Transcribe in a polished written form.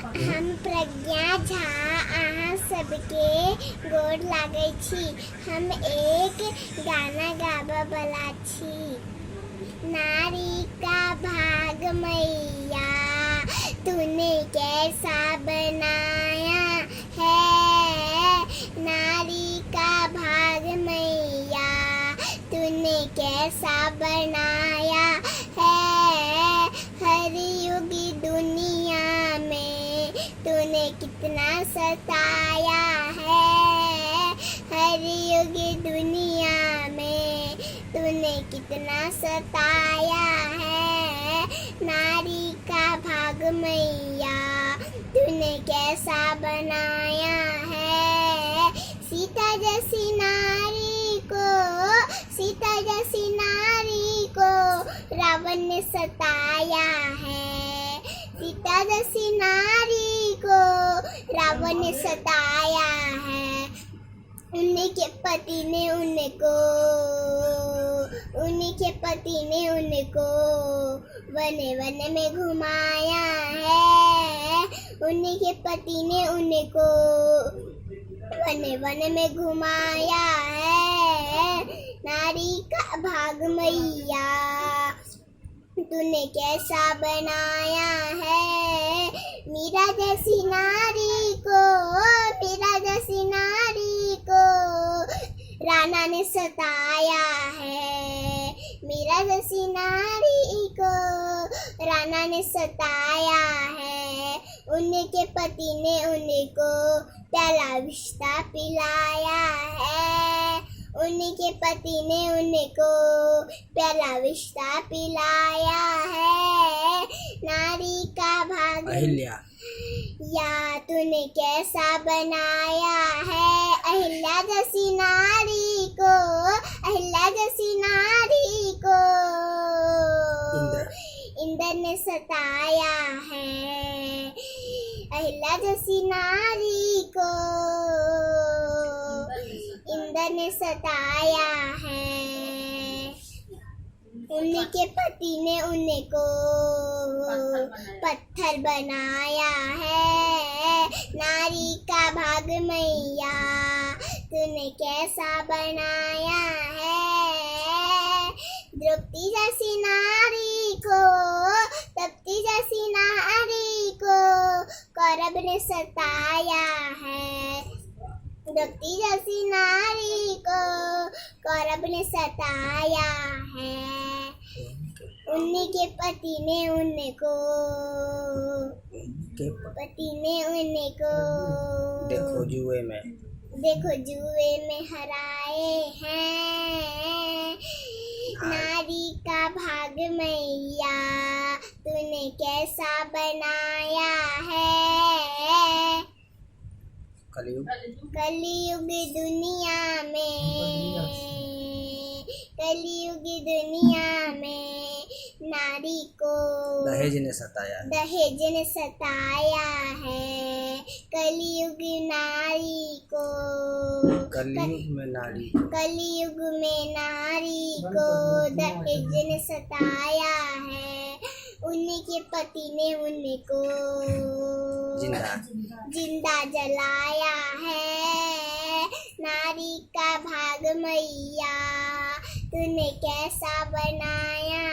हम प्रज्ञा झा अहाँ सबके गोर लागै छी। हम एक गाना गाबऽ वाला छी। नारी का भाग मैया तूने कैसा बनाया है। नारी का भाग मैया तूने कैसा बनाया है। हर युग दुनिया में तूने कितना सताया है। हर युग दुनिया में तूने कितना सताया है। नारी का भाग मैया तूने कैसा बनाया है। सीता जैसी नारी को रावण ने सताया है। सीता जैसी नारी को रावण ने सताया है। उनके पति ने उनको वने वने में घुमाया है। उनके पति ने उनको वने वने में घुमाया है। नारी का भाग मैया तूने कैसा बनाया है। मीरा जैसी नारी को राणा ने सताया है। मीरा जैसी नारी को राणा ने सताया है। उनके पति ने उनको प्याला विश्ता पिलाया है। उनके पति ने उनको प्याला विश्ता पिलाया है। नारी का भाग अहिल्या या तूने कैसा बनाया है। अहिल्या जैसी नारी को इंद्र ने सताया है। अहिल्या जैसी नारी को इंद्र ने सताया है। उनके पति ने उनको पत्थर बनाया है। नारी का भाग मैया तूने कैसा बनाया है। द्रौपदी जैसी नारी को कौरव ने सताया है। द्रौपदी जैसी नारी को कौरव ने सताया है। उनके पति ने उनको देखो जुए में हराए हैं। नारी का भाग मैया तूने कैसा बनाया है। कलयुग दुनिया में नारी को दहेज ने सताया है। कलयुग में नारी को दहेज ने सताया है। उनके पति ने उनको जिंदा जलाया है। नारी का भाग मैया तूने कैसा बनाया